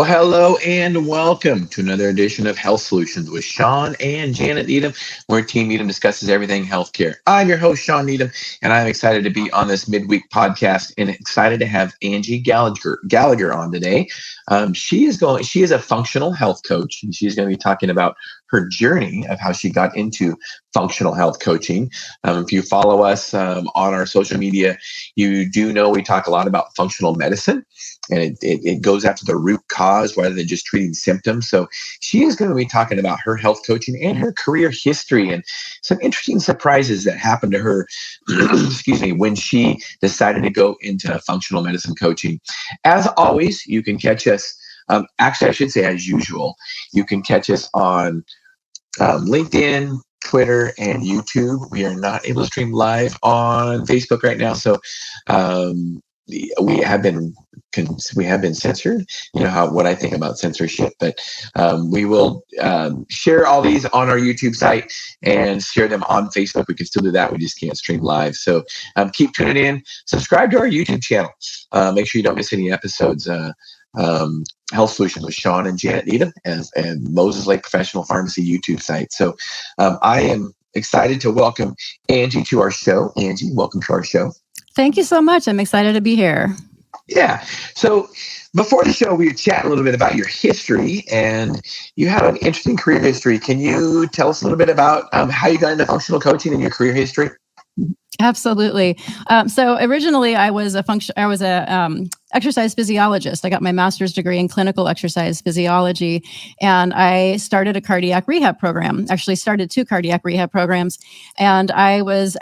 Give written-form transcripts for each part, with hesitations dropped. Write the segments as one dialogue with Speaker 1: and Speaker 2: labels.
Speaker 1: Well, hello and welcome to another edition of Health Solutions with Shawn and Janet Needham, where Team Needham discusses everything healthcare. I'm your host, Shawn Needham, and I'm excited to be on this midweek podcast and excited to have Angie Gallagher on today. She is a functional health coach, and she's going to be talking about her journey of how she got into functional health coaching. If you follow us on our social media, you do know we talk a lot about functional medicine, and it goes after the root cause rather than just treating symptoms. So she is going to be talking about her health coaching and her career history and some interesting surprises that happened to her, excuse me, when she decided to go into functional medicine coaching. As always, you can catch us, actually I should say as usual, you can catch us on LinkedIn, Twitter, and YouTube. We are not able to stream live on Facebook right now, so we have been censored. You know what I think about censorship, but we will share all these on our YouTube site and share them on Facebook. We can still do that. We just can't stream live. So keep tuning in. Subscribe to our YouTube channel. Make sure you don't miss any episodes. Health Solutions with Shawn and Janet Needham and Moses Lake Professional Pharmacy YouTube site. So I am excited to welcome Angie to our show. Angie, welcome to our show.
Speaker 2: Thank you so much. I'm excited to be here.
Speaker 1: Yeah. So before the show, we were chatting a little bit about your history, and you have an interesting career history. Can you tell us a little bit about how you got into functional coaching and your career history?
Speaker 2: Absolutely. So originally, I was a exercise physiologist. I got my master's degree in clinical exercise physiology, and I started a cardiac rehab program. Actually, started 2 cardiac rehab programs, and I was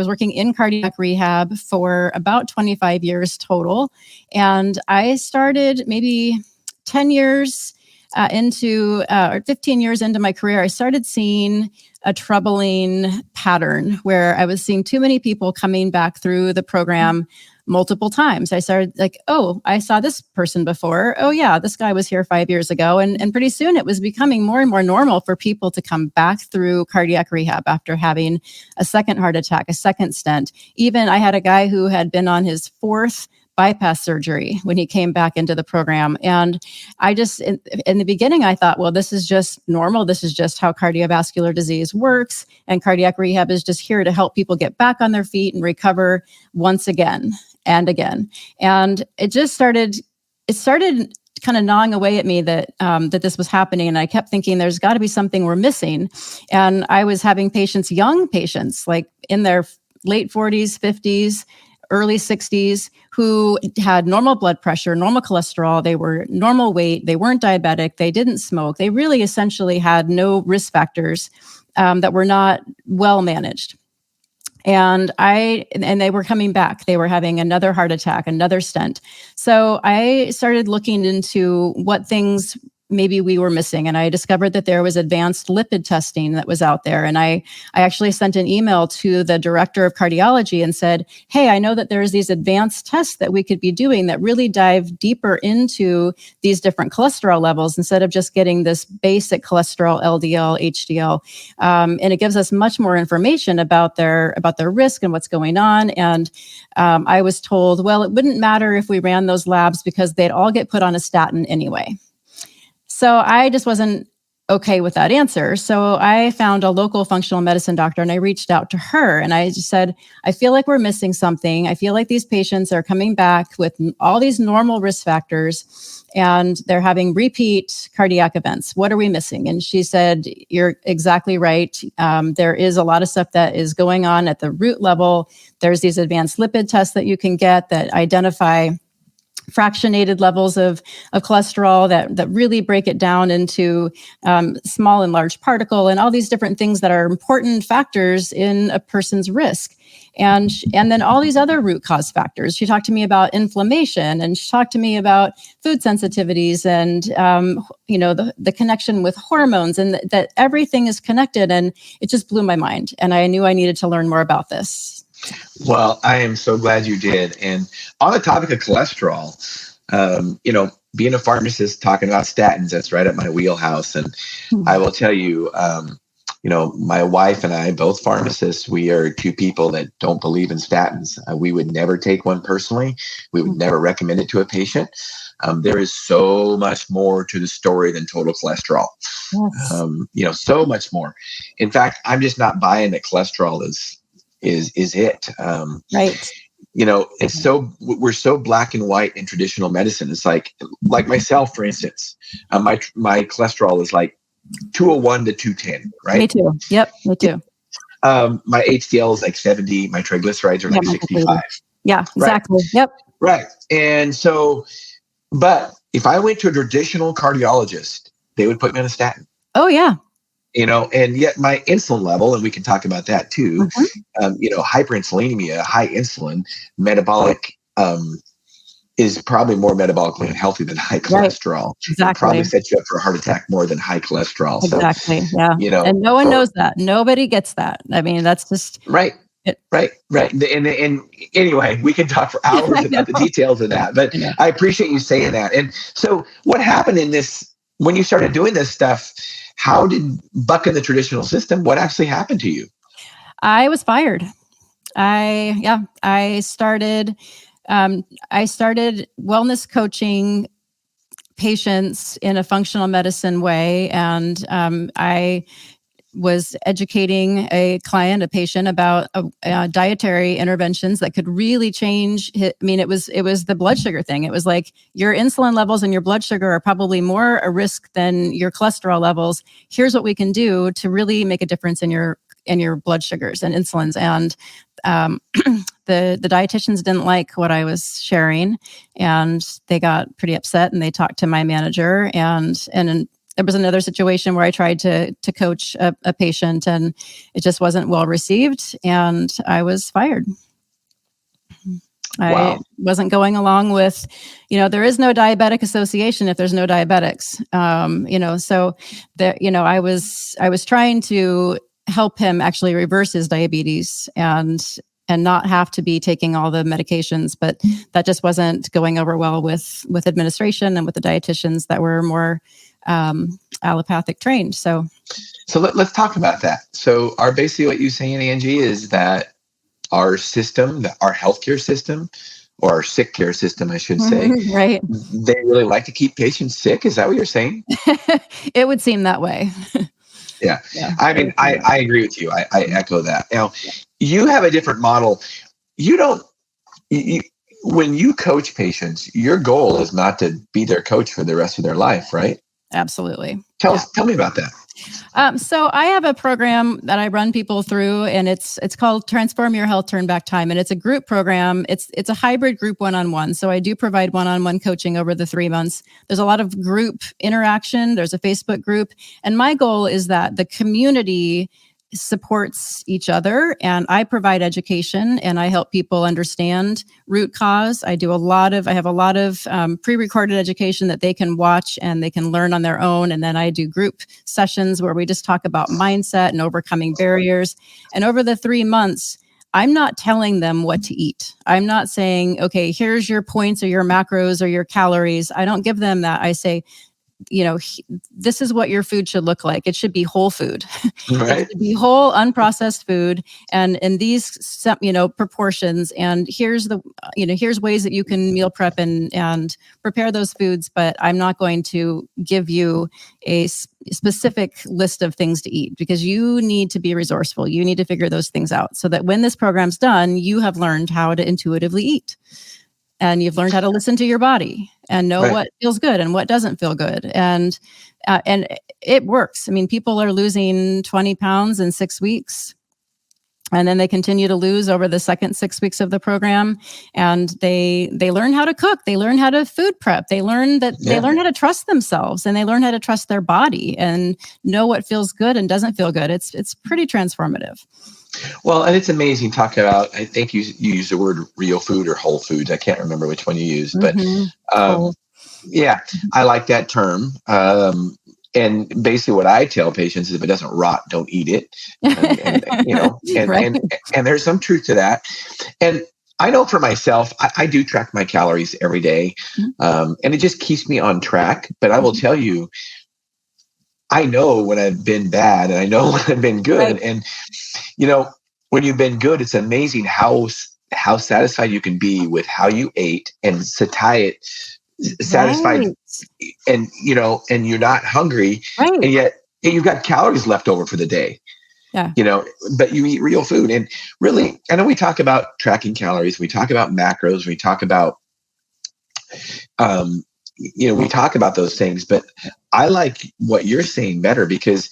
Speaker 2: working in cardiac rehab for about 25 years total. And I started maybe 10 years or 15 years into my career. I started seeing a troubling pattern where I was seeing too many people coming back through the program multiple times. I started like, oh, I saw this person before. Oh yeah, this guy was here 5 years ago. And pretty soon it was becoming more and more normal for people to come back through cardiac rehab after having a second heart attack, a second stent. Even I had a guy who had been on his 4th bypass surgery when he came back into the program. And I just, in the beginning, I thought, well, this is just normal. This is just how cardiovascular disease works. And cardiac rehab is just here to help people get back on their feet and recover once again and again. And it started kind of gnawing away at me that this was happening. And I kept thinking there's got to be something we're missing. And I was having young patients, like in their late 40s, 50s, early 60s, who had normal blood pressure, normal cholesterol, they were normal weight, they weren't diabetic, they didn't smoke. They really essentially had no risk factors that were not well managed. And they were coming back. They were having another heart attack, another stent. So I started looking into what things maybe we were missing. And I discovered that there was advanced lipid testing that was out there. And I actually sent an email to the director of cardiology and said, hey, I know that there's these advanced tests that we could be doing that really dive deeper into these different cholesterol levels instead of just getting this basic cholesterol, LDL, HDL. And it gives us much more information about their risk and what's going on. And I was told, well, it wouldn't matter if we ran those labs because they'd all get put on a statin anyway. So I just wasn't okay with that answer. So I found a local functional medicine doctor and I reached out to her and I just said, I feel like we're missing something. I feel like these patients are coming back with all these normal risk factors and they're having repeat cardiac events. What are we missing? And she said, you're exactly right. There is a lot of stuff that is going on at the root level. There's these advanced lipid tests that you can get that identify fractionated levels of cholesterol that really break it down into small and large particle and all these different things that are important factors in a person's risk. And then all these other root cause factors. She talked to me about inflammation and she talked to me about food sensitivities and, the connection with hormones and that everything is connected. And it just blew my mind. And I knew I needed to learn more about this.
Speaker 1: Well, I am so glad you did. And on the topic of cholesterol, being a pharmacist talking about statins, that's right up my wheelhouse. And I will tell you, my wife and I, both pharmacists, we are 2 people that don't believe in statins. We would never take one personally. We would never recommend it to a patient. There is so much more to the story than total cholesterol.
Speaker 2: Yes.
Speaker 1: So much more. In fact, I'm just not buying that cholesterol is it.
Speaker 2: Right.
Speaker 1: We're so black and white in traditional medicine. It's like myself, for instance, my cholesterol is like 201 to 210, right?
Speaker 2: Me too. Yep. Me too.
Speaker 1: My HDL is like 70. My triglycerides are like 65.
Speaker 2: Yeah, exactly.
Speaker 1: Right?
Speaker 2: Yep.
Speaker 1: Right. And so, but if I went to a traditional cardiologist, they would put me on a statin.
Speaker 2: Oh, yeah.
Speaker 1: And yet my insulin level, and we can talk about that too, hyperinsulinemia, high insulin, metabolic, is probably more metabolically unhealthy than high cholesterol.
Speaker 2: Right. Exactly.
Speaker 1: It probably sets you up for a heart attack more than high cholesterol.
Speaker 2: Exactly. So, yeah. And no one knows that. Nobody gets that. I mean, that's just
Speaker 1: right. Right. And anyway, we can talk for hours about the details of that, but I appreciate you saying that. And so what happened when you started doing this stuff, how did bucking the traditional system, what actually happened to you?
Speaker 2: I was fired. I started wellness coaching patients in a functional medicine way. And I was educating a patient about dietary interventions that could really change. It was the blood sugar thing. It was like your insulin levels and your blood sugar are probably more a risk than your cholesterol levels. Here's what we can do to really make a difference in your blood sugars and insulins. And the dietitians didn't like what I was sharing, and they got pretty upset, and they talked to my manager, and there was another situation where I tried to coach a patient, and it just wasn't well received, and I was fired.
Speaker 1: Wow.
Speaker 2: I wasn't going along with, there is no diabetic association if there's no diabetics. So there, I was trying to help him actually reverse his diabetes and not have to be taking all the medications, but that just wasn't going over well with administration and with the dietitians that were more allopathic trained. So
Speaker 1: let's talk about that. So basically what you're saying, Angie, is that our system, our healthcare system, or our sick care system, I should say,
Speaker 2: right?
Speaker 1: They really like to keep patients sick. Is that what you're saying?
Speaker 2: It would seem that way.
Speaker 1: Yeah. I mean, I agree with you. I echo that. Now, you have a different model. When you coach patients, your goal is not to be their coach for the rest of their life, right?
Speaker 2: Absolutely.
Speaker 1: Tell me about that.
Speaker 2: So I have a program that I run people through, and it's called Transform Your Health, Turn Back Time. And it's a group program. It's a hybrid group one-on-one. So I do provide one-on-one coaching over the 3 months. There's a lot of group interaction. There's a Facebook group. And my goal is that the community supports each other, and I provide education, and I help people understand root cause. I have a lot of pre-recorded education that they can watch and they can learn on their own. And then I do group sessions where we just talk about mindset and overcoming barriers. And over the 3 months, I'm not telling them what to eat. I'm not saying, okay, here's your points or your macros or your calories. I don't give them that. I say, this is what your food should look like. It should be whole food.
Speaker 1: Right.
Speaker 2: It should be whole, unprocessed food, and in these, proportions. And here's ways that you can meal prep and prepare those foods. But I'm not going to give you a specific list of things to eat, because you need to be resourceful. You need to figure those things out so that when this program's done, you have learned how to intuitively eat. And you've learned how to listen to your body and know what feels good and what doesn't feel good. And it works. I mean, people are losing 20 pounds in 6 weeks. And then they continue to lose over the second 6 weeks of the program. And they learn how to cook. They learn how to food prep. They learn they learn how to trust themselves, and they learn how to trust their body and know what feels good and doesn't feel good. It's pretty transformative.
Speaker 1: Well, and it's amazing talking about, I think you used the word real food or whole foods. I can't remember which one you used, but I like that term. And basically what I tell patients is if it doesn't rot, don't eat it. And there's some truth to that. And I know for myself, I do track my calories every day. And it just keeps me on track. But I will tell you, I know when I've been bad and I know when I've been good. Right. And, when you've been good, it's amazing how satisfied you can be with how you ate and satiate satisfied,
Speaker 2: Right.
Speaker 1: and and you're not hungry,
Speaker 2: Right.
Speaker 1: and yet you've got calories left over for the day.
Speaker 2: Yeah.
Speaker 1: But you eat real food. And really, I know we talk about tracking calories, we talk about macros, we talk about we talk about those things, but I like what you're saying better, because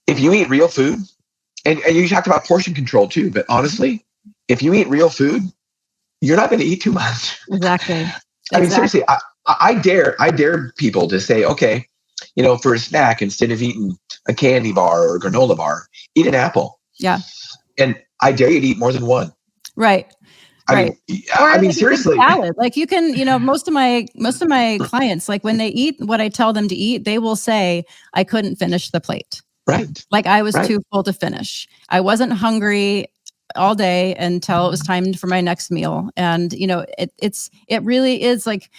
Speaker 1: if you eat real food, and you talked about portion control too, but honestly, if you eat real food, you're not going to eat too much.
Speaker 2: Exactly.
Speaker 1: I mean, seriously, I dare people to say, okay, for a snack, instead of eating a candy bar or a granola bar, eat an apple.
Speaker 2: Yeah.
Speaker 1: And I dare you to eat more than one.
Speaker 2: Right.
Speaker 1: I mean, seriously.
Speaker 2: Salad. Like you can, most of my clients, like when they eat what I tell them to eat, they will say, I couldn't finish the plate.
Speaker 1: Right.
Speaker 2: Like I was too full to finish. I wasn't hungry all day until it was time for my next meal. And, it really is like,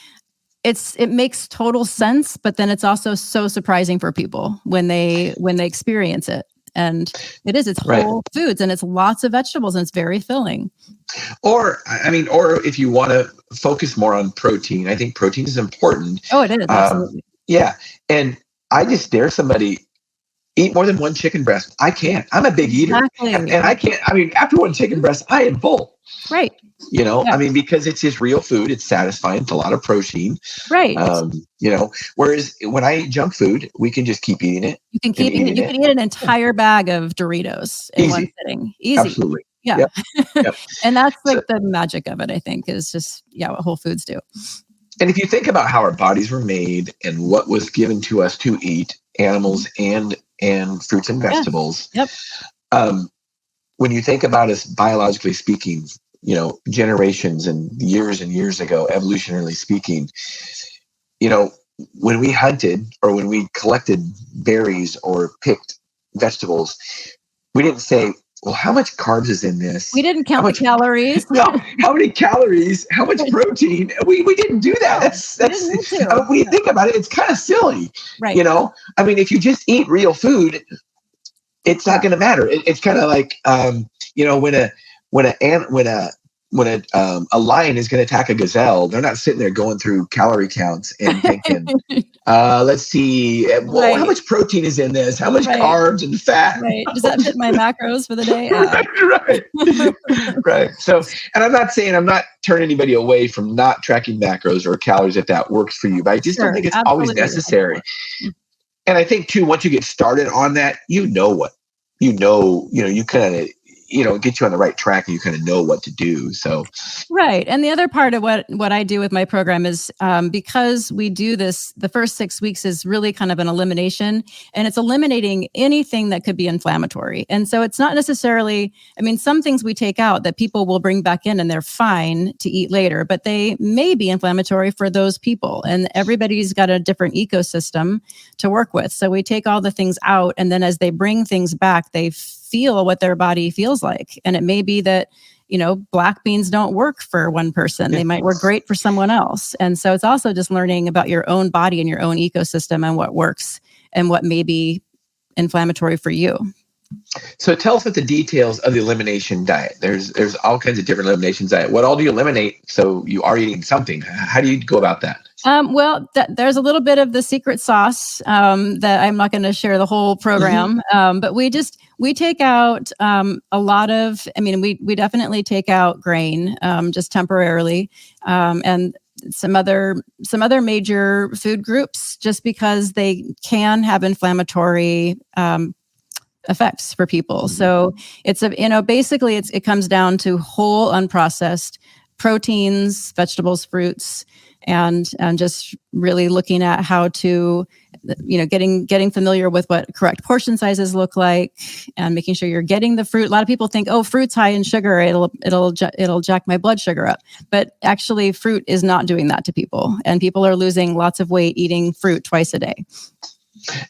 Speaker 2: it makes total sense, but then it's also so surprising for people when they experience it. And it's whole foods, and it's lots of vegetables, and it's very filling. Or
Speaker 1: if you want to focus more on protein, I think protein is important.
Speaker 2: Oh, it is. Absolutely.
Speaker 1: Yeah. And I just dare somebody, eat more than one chicken breast. I can't. I'm a big eater.
Speaker 2: Exactly.
Speaker 1: And I can't. I mean, after one chicken breast, I am full.
Speaker 2: Right.
Speaker 1: Because it's just real food. It's satisfying. It's a lot of protein.
Speaker 2: Right.
Speaker 1: Whereas when I eat junk food, we can just keep eating it.
Speaker 2: You can keep eating it. You can eat an entire bag of Doritos in one sitting. Easy.
Speaker 1: Absolutely.
Speaker 2: Yeah.
Speaker 1: Yep.
Speaker 2: And that's the magic of it, I think, is just, what whole foods do.
Speaker 1: And if you think about how our bodies were made and what was given to us to eat, animals and fruits and vegetables.
Speaker 2: Yep.
Speaker 1: When you think about us biologically speaking, generations and years ago, evolutionarily speaking, when we hunted or when we collected berries or picked vegetables, we didn't say, well, how much carbs is in this?
Speaker 2: We didn't count the calories.
Speaker 1: No, how many calories? How much protein? We didn't do that. That's when you think about it, it's kind of silly.
Speaker 2: Right.
Speaker 1: If you just eat real food, it's not going to matter. It's kind of like when a lion is going to attack a gazelle, they're not sitting there going through calorie counts and thinking, let's see, how much protein is in this? How much carbs and fat?
Speaker 2: Right. Does that fit my macros for the day?
Speaker 1: Right. So, and I'm not turning anybody away from not tracking macros or calories if that works for you, but I just don't think it's always necessary. And I think too, once you get started on that, you kind of, get you on the right track, and you kind of know what to do. So,
Speaker 2: right. And the other part of what I do with my program is because we do this, the first 6 weeks is really kind of an elimination, and it's eliminating anything that could be inflammatory. And so it's not necessarily, some things we take out that people will bring back in and they're fine to eat later, but they may be inflammatory for those people. And everybody's got a different ecosystem to work with. So we take all the things out, and then as they bring things back, they feel what their body feels like. And it may be that, black beans don't work for one person. They might work great for someone else. And so it's also just learning about your own body and your own ecosystem and what works and what may be inflammatory for you.
Speaker 1: So tell us about the details of the elimination diet. There's all kinds of different elimination diet. What all do you eliminate? So you are eating something. How do you go about that?
Speaker 2: There's a little bit of the secret sauce that I'm not going to share the whole program. But we take out a lot of, we definitely take out grain just temporarily, and some other major food groups, just because they can have inflammatory effects for people. So it's basically it comes down to whole unprocessed proteins, vegetables, fruits, and just really looking at how to, getting familiar with what correct portion sizes look like, and making sure you're getting the fruit. A lot of people think, fruit's high in sugar, it'll jack my blood sugar up. But actually, fruit is not doing that to people, and people are losing lots of weight eating fruit twice a day.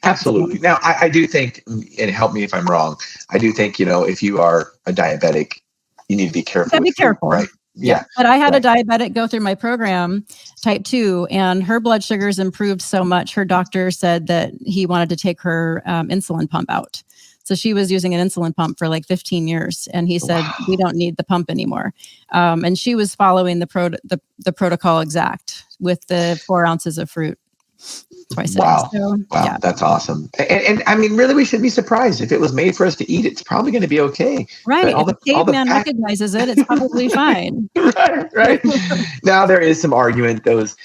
Speaker 1: Absolutely. Now, I do think, and help me if I'm wrong, I do think, if you are a diabetic, you need to be careful.
Speaker 2: Be careful.
Speaker 1: Right? Yeah.
Speaker 2: But I had a diabetic go through my program, type 2, and her blood sugars improved so much. Her doctor said that he wanted to take her insulin pump out. So she was using an insulin pump for like 15 years. And he said, we don't need the pump anymore. And she was following the protocol exact with the 4 ounces of fruit twice a day. So,
Speaker 1: wow, that's awesome. And I mean, really, we should be surprised. If it was made for us to eat, it's probably going to be okay.
Speaker 2: Right. If the caveman recognizes it, it's probably fine.
Speaker 1: Right. Now there is some argument. Those,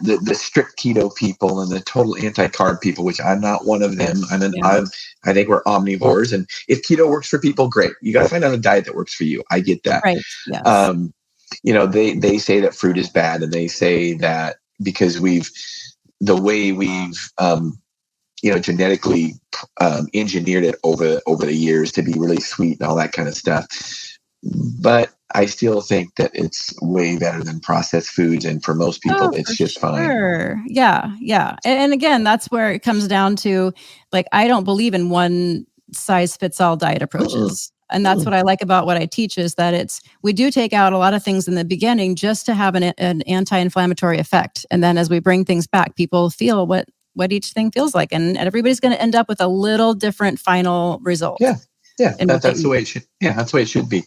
Speaker 1: the strict keto people and the total anti-carb people, which I'm not one of them. I think we're omnivores, and if keto works for people, great. You got to find out a diet that works for you. I get that.
Speaker 2: Right. Yes.
Speaker 1: They say that fruit is bad, and they say that because the way we've genetically engineered it over the years to be really sweet and all that kind of stuff. But I still think that it's way better than processed foods, and for most people, it's just fine.
Speaker 2: Yeah. And again, that's where it comes down to, like, I don't believe in one size fits all diet approaches. And that's what I like about what I teach, is that we do take out a lot of things in the beginning just to have an anti-inflammatory effect. And then as we bring things back, people feel what each thing feels like. And everybody's going to end up with a little different final result.
Speaker 1: Yeah. That's the way it should. Yeah, that's the way it should be.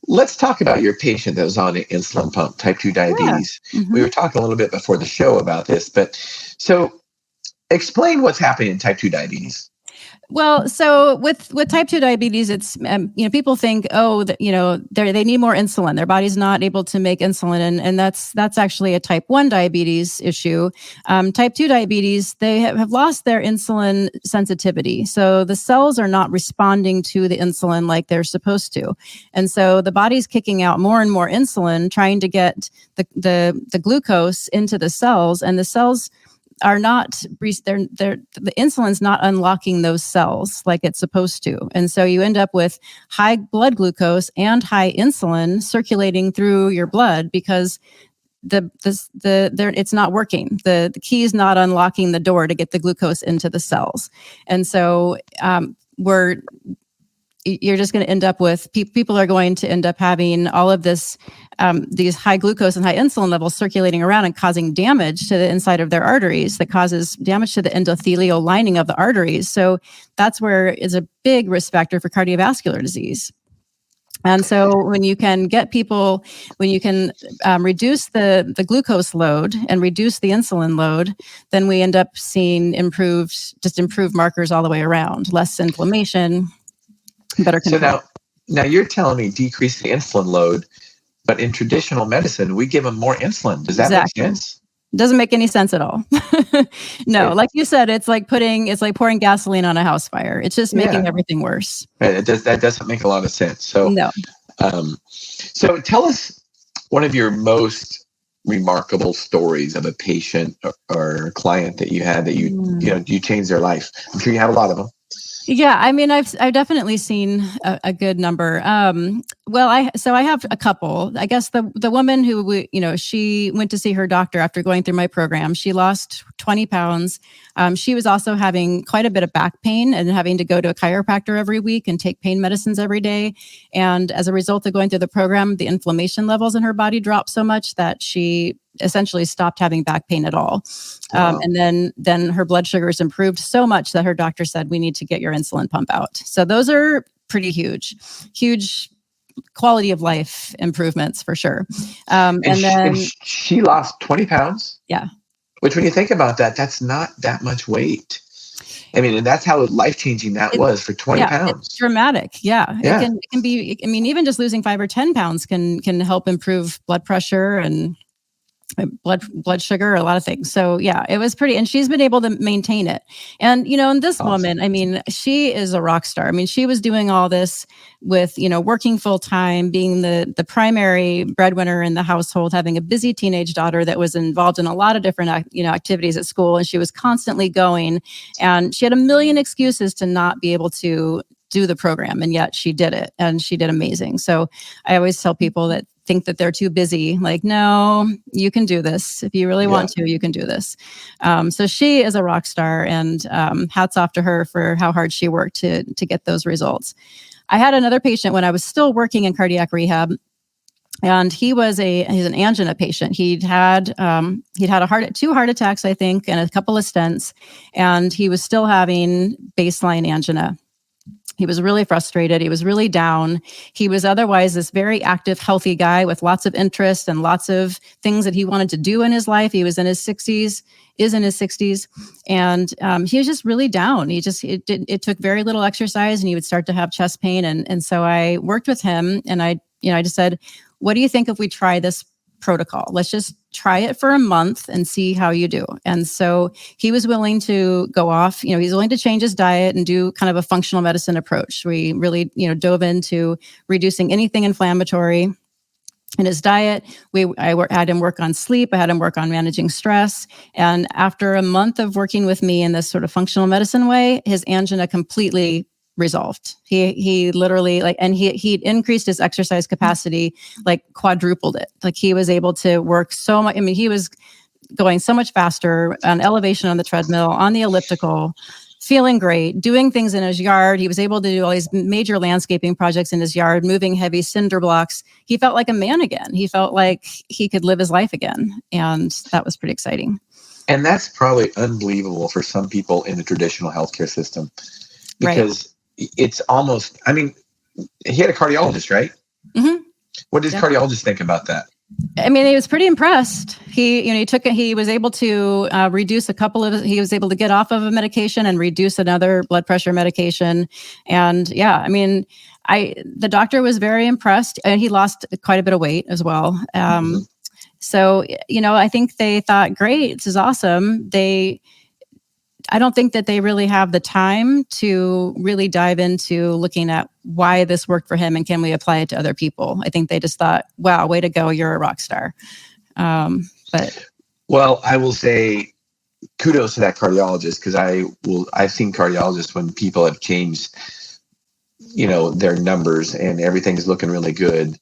Speaker 1: Let's talk about your patient that was on an insulin pump, type 2 diabetes. Yeah. Mm-hmm. We were talking a little bit before the show about this, but so explain what's happening in type 2 diabetes.
Speaker 2: Well, so with type 2 diabetes, it's, people think, they need more insulin. Their body's not able to make insulin. And that's actually a type 1 diabetes issue. Type 2 diabetes, they have lost their insulin sensitivity. So the cells are not responding to the insulin like they're supposed to. And so the body's kicking out more and more insulin, trying to get the glucose into the cells, and the cells are not, the insulin's not unlocking those cells like it's supposed to. And so you end up with high blood glucose and high insulin circulating through your blood because it's not working. The key is not unlocking the door to get the glucose into the cells. And so you're just going to end up with people are going to end up having all of this, these high glucose and high insulin levels circulating around and causing damage to the inside of their arteries that causes damage to the endothelial lining of the arteries. So that's where is a big risk factor for cardiovascular disease. And so when you can reduce the glucose load and reduce the insulin load, then we end up seeing improved markers all the way around, less inflammation, better control.
Speaker 1: So now you're telling me decrease the insulin load, but in traditional medicine, we give them more insulin. Does that make sense?
Speaker 2: It doesn't make any sense at all. No, like you said, it's like pouring gasoline on a house fire. It's just making everything worse.
Speaker 1: That doesn't make a lot of sense. So
Speaker 2: no.
Speaker 1: So tell us one of your most remarkable stories of a patient or a client that you had that you changed their life. I'm sure you have a lot of them.
Speaker 2: Yeah, I mean, I've definitely seen a good number. I have a couple. I guess the woman who she went to see her doctor after going through my program. She lost 20 pounds. She was also having quite a bit of back pain and having to go to a chiropractor every week and take pain medicines every day. And as a result of going through the program, the inflammation levels in her body dropped so much that she essentially stopped having back pain at all. Wow. And then her blood sugars improved so much that her doctor said, we need to get your insulin pump out. So those are pretty huge quality of life improvements for sure. And then
Speaker 1: she lost 20 pounds.
Speaker 2: Yeah.
Speaker 1: Which when you think about that, that's not that much weight. I mean, and that's how life-changing that was for 20 pounds.
Speaker 2: It's dramatic. Yeah. It can be, I mean, even just losing 5 or 10 pounds can help improve blood pressure and blood sugar, a lot of things. So yeah, it was pretty, and she's been able to maintain it. And, and this woman, I mean, she is a rock star. I mean, she was doing all this with, working full time, being the primary breadwinner in the household, having a busy teenage daughter that was involved in a lot of different, activities at school. And she was constantly going, and she had a million excuses to not be able to do the program. And yet she did it, and she did amazing. So I always tell people that think that they're too busy. Like, no, you can do this. If you really want to, you can do this. So she is a rock star, and hats off to her for how hard she worked to get those results. I had another patient when I was still working in cardiac rehab. And he's an angina patient. He'd had two heart attacks, I think, and a couple of stents, and he was still having baseline angina. He was really frustrated. He was really down. He was otherwise this very active, healthy guy with lots of interests and lots of things that he wanted to do in his life. He was in his 60s, and he was just really down. It took very little exercise, and he would start to have chest pain. And so I worked with him, and I just said, what do you think if we try this protocol? Let's just try it for a month and see how you do. And so he was willing to go off, he's willing to change his diet and do kind of a functional medicine approach. We really, dove into reducing anything inflammatory in his diet. I had him work on sleep. I had him work on managing stress. And after a month of working with me in this sort of functional medicine way, his angina completely resolved. He literally he increased his exercise capacity, quadrupled it. He was able to work so much. I mean, he was going so much faster on elevation on the treadmill, on the elliptical, feeling great, doing things in his yard. He was able to do all these major landscaping projects in his yard, moving heavy cinder blocks. He felt like a man again. He felt like he could live his life again. And that was pretty exciting.
Speaker 1: And that's probably unbelievable for some people in the traditional healthcare system, because it's almost, he had a cardiologist, right?
Speaker 2: Mm-hmm.
Speaker 1: What does cardiologist think about that?
Speaker 2: I mean, he was pretty impressed. He was able to he was able to get off of a medication and reduce another blood pressure medication. And the doctor was very impressed, and he lost quite a bit of weight as well. So, I think they thought, great, this is awesome. I don't think that they really have the time to really dive into looking at why this worked for him and can we apply it to other people. I think they just thought, wow, way to go, you're a rock star.
Speaker 1: Well, I will say kudos to that cardiologist, because I've seen cardiologists when people have changed, their numbers and everything's looking really good,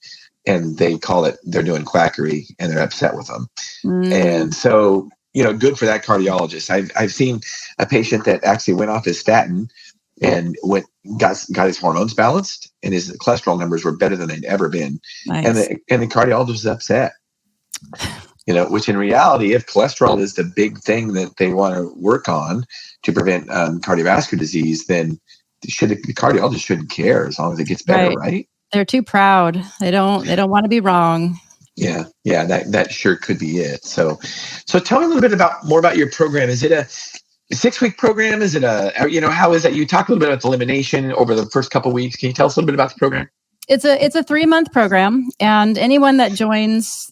Speaker 1: and they call it, they're doing quackery, and they're upset with them. And so, good for that cardiologist. I've seen a patient that actually went off his statin and got his hormones balanced, and his cholesterol numbers were better than they'd ever been. Nice. And the cardiologist was upset. Which in reality, if cholesterol is the big thing that they want to work on to prevent cardiovascular disease, then the cardiologist shouldn't care as long as it gets better, right?
Speaker 2: They're too proud. They don't want to be wrong.
Speaker 1: Yeah, that sure could be it. So tell me a little bit more about your program. Is it a 6-week program? Is it how is that? You talked a little bit about the elimination over the first couple of weeks. Can you tell us a little bit about the program?
Speaker 2: It's a 3-month program, and anyone that joins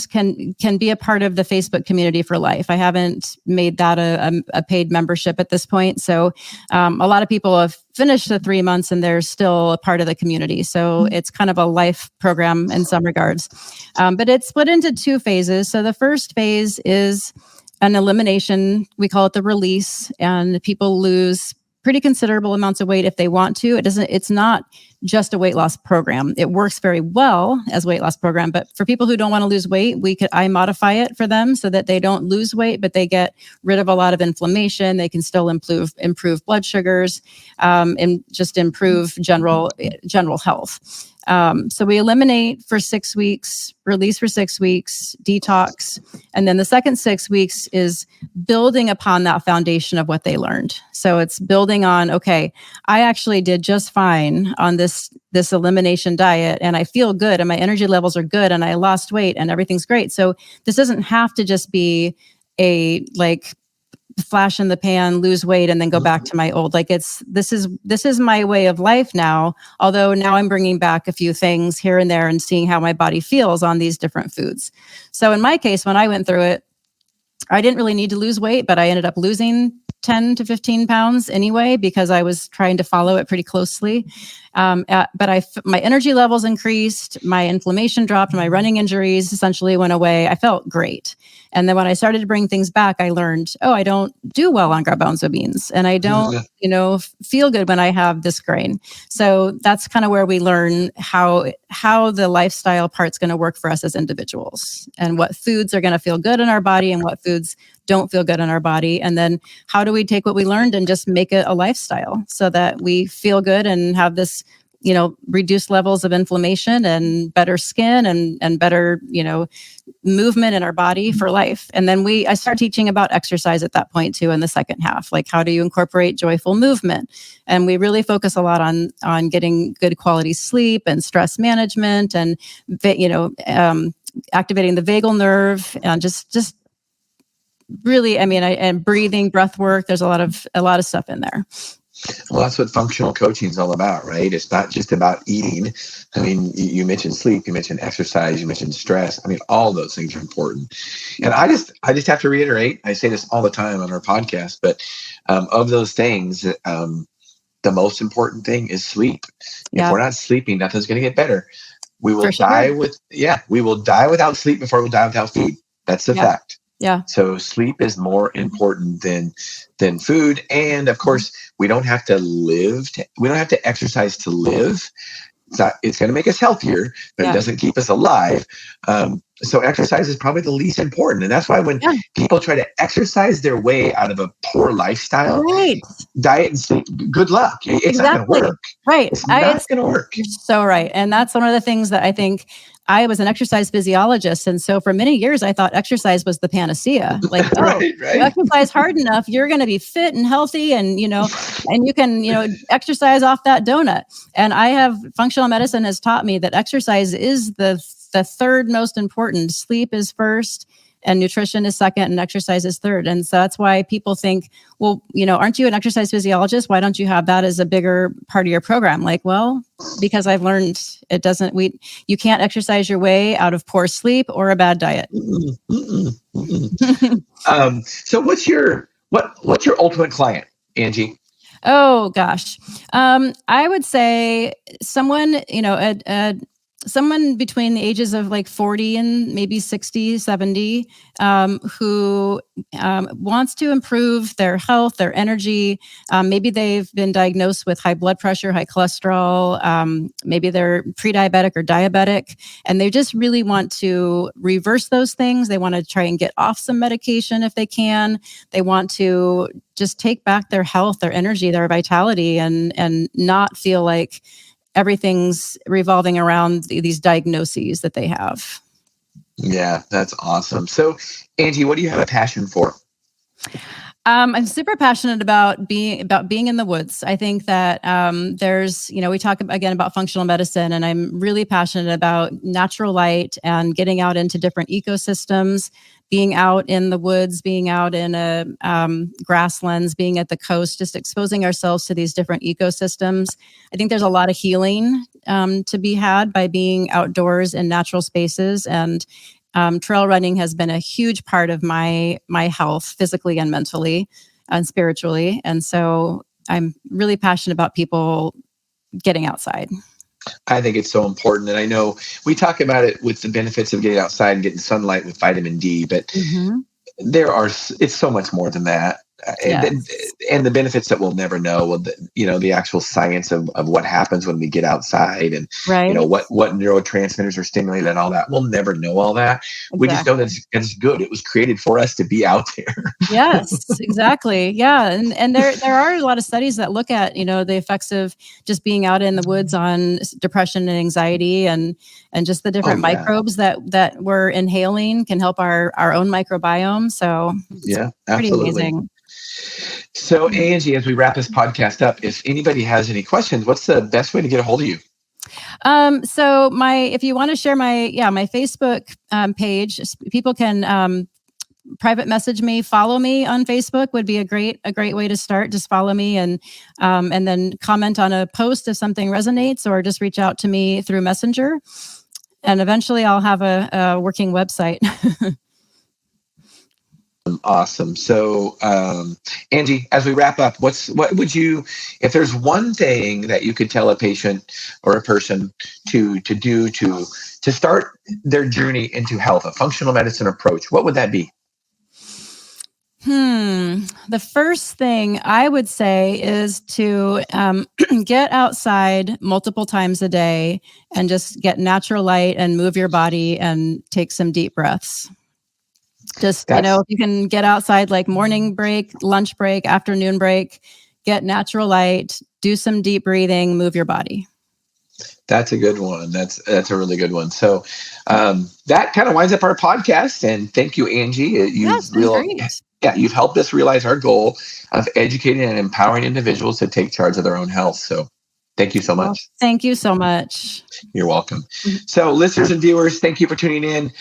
Speaker 2: can be a part of the Facebook community for life. I haven't made that a paid membership at this point. So a lot of people have finished the 3 months and they're still a part of the community. So it's kind of a life program in some regards. But it's split into 2 phases. So the first phase is an elimination. We call it the release, and people lose pretty considerable amounts of weight if they want to. It's not just a weight loss program. It works very well as a weight loss program, but for people who don't want to lose weight, I modify it for them so that they don't lose weight, but they get rid of a lot of inflammation. They can still improve blood sugars, and just improve general health. So we eliminate for 6 weeks, release for 6 weeks, detox. And then the second 6 weeks is building upon that foundation of what they learned. So it's building on, okay, I actually did just fine on this elimination diet, and I feel good, and my energy levels are good, and I lost weight, and everything's great. So this doesn't have to just be a flash in the pan, lose weight, and then go back to my old. This is my way of life now. Although now I'm bringing back a few things here and there and seeing how my body feels on these different foods. So in my case, when I went through it, I didn't really need to lose weight, but I ended up losing 10 to 15 pounds anyway, because I was trying to follow it pretty closely. But my energy levels increased, my inflammation dropped, my running injuries essentially went away. I felt great. And then when I started to bring things back, I learned, I don't do well on garbanzo beans, and I don't, feel good when I have this grain. So that's kind of where we learn how the lifestyle part's going to work for us as individuals, and what foods are going to feel good in our body and what foods don't feel good in our body. And then how do we take what we learned and just make it a lifestyle so that we feel good and have this reduced levels of inflammation and better skin and better, movement in our body for life. And then I started teaching about exercise at that point too in the second half, like how do you incorporate joyful movement? And we really focus a lot on getting good quality sleep and stress management and, activating the vagal nerve and just really, and breathing, breath work. There's a lot of stuff in there.
Speaker 1: Well, that's what functional coaching is all about, right? It's not just about eating. You mentioned sleep, you mentioned exercise, you mentioned stress. All those things are important. And I just have to reiterate, I say this all the time on our podcast, but of those things, the most important thing is sleep. If we're not sleeping, nothing's going to get better. We will die we will die without sleep before we'll die without food. That's the fact.
Speaker 2: Yeah.
Speaker 1: So sleep is more important than food. And of course, we don't have to exercise to live. It's going to make us healthier, but it doesn't keep us alive. So exercise is probably the least important. And that's why when people try to exercise their way out of a poor lifestyle, diet and sleep, good luck. It's not going to work.
Speaker 2: Right.
Speaker 1: It's not going to work.
Speaker 2: You're so right. And that's one of the things that I think. I was an exercise physiologist. And so for many years, I thought exercise was the panacea. Like,
Speaker 1: right.
Speaker 2: You exercise hard enough, you're going to be fit and healthy and, and you can, exercise off that donut. And functional medicine has taught me that exercise is the third most important. Sleep is first and nutrition is second and exercise is third. And so that's why people think, well, aren't you an exercise physiologist? Why don't you have that as a bigger part of your program? Like, well, because I've learned you can't exercise your way out of poor sleep or a bad diet.
Speaker 1: So what's your ultimate client, Angie?
Speaker 2: Oh gosh. I would say someone, someone between the ages of like 40 and maybe 60, 70, who wants to improve their health, their energy. Maybe they've been diagnosed with high blood pressure, high cholesterol. Maybe they're pre-diabetic or diabetic, and they just really want to reverse those things. They want to try and get off some medication if they can. They want to just take back their health, their energy, their vitality, and not feel like everything's revolving around these diagnoses that they have.
Speaker 1: Yeah, that's awesome. So, Angie, what do you have a passion for?
Speaker 2: I'm super passionate about being in the woods. I think that there's, we talk again about functional medicine, and I'm really passionate about natural light and getting out into different ecosystems, being out in the woods, being out in a grasslands, being at the coast, just exposing ourselves to these different ecosystems. I think there's a lot of healing to be had by being outdoors in natural spaces, and trail running has been a huge part of my health, physically and mentally and spiritually. And so I'm really passionate about people getting outside.
Speaker 1: I think it's so important. And I know we talk about it with the benefits of getting outside and getting sunlight with vitamin D, but it's so much more than that. And the benefits that we'll never know, the actual science of what happens when we get outside and, what neurotransmitters are stimulated and all that. We'll never know all that. Exactly. We just know that it's good. It was created for us to be out there.
Speaker 2: Yes, exactly. Yeah. And there are a lot of studies that look at, the effects of just being out in the woods on depression and anxiety and just the different microbes that we're inhaling can help our own microbiome. So it's pretty amazing.
Speaker 1: So, Angie, as we wrap this podcast up, if anybody has any questions, what's the best way to get a hold of you?
Speaker 2: So if you want to share my Facebook page, people can private message me, follow me on Facebook would be a great way to start. Just follow me and then comment on a post if something resonates, or just reach out to me through Messenger. And eventually I'll have a working website.
Speaker 1: Awesome. So, Angie, as we wrap up, what would you, if there's one thing that you could tell a patient or a person to do to start their journey into health, a functional medicine approach, what would that be?
Speaker 2: The first thing I would say is to get outside multiple times a day and just get natural light and move your body and take some deep breaths. Just, if you can get outside, like morning break, lunch break, afternoon break, get natural light, do some deep breathing, move your body.
Speaker 1: That's a good one. That's a really good one. So that kind of winds up our podcast. And thank you, Angie.
Speaker 2: Yeah, it's been great.
Speaker 1: You've helped us realize our goal of educating and empowering individuals to take charge of their own health. So thank you so much.
Speaker 2: Well, thank you so much.
Speaker 1: You're welcome. So listeners and viewers, thank you for tuning in.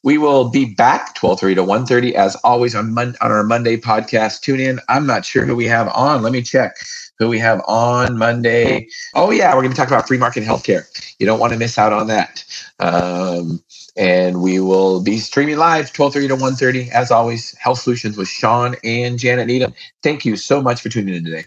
Speaker 1: We will be back 12:30 to 1:30 as always on our Monday podcast. Tune in. I'm not sure who we have on. Let me check who we have on Monday. Oh yeah, we're going to talk about free market healthcare. You don't want to miss out on that. And we will be streaming live 12:30 to 1:30 as always. Health Solutions with Shawn and Janet Needham. Thank you so much for tuning in today.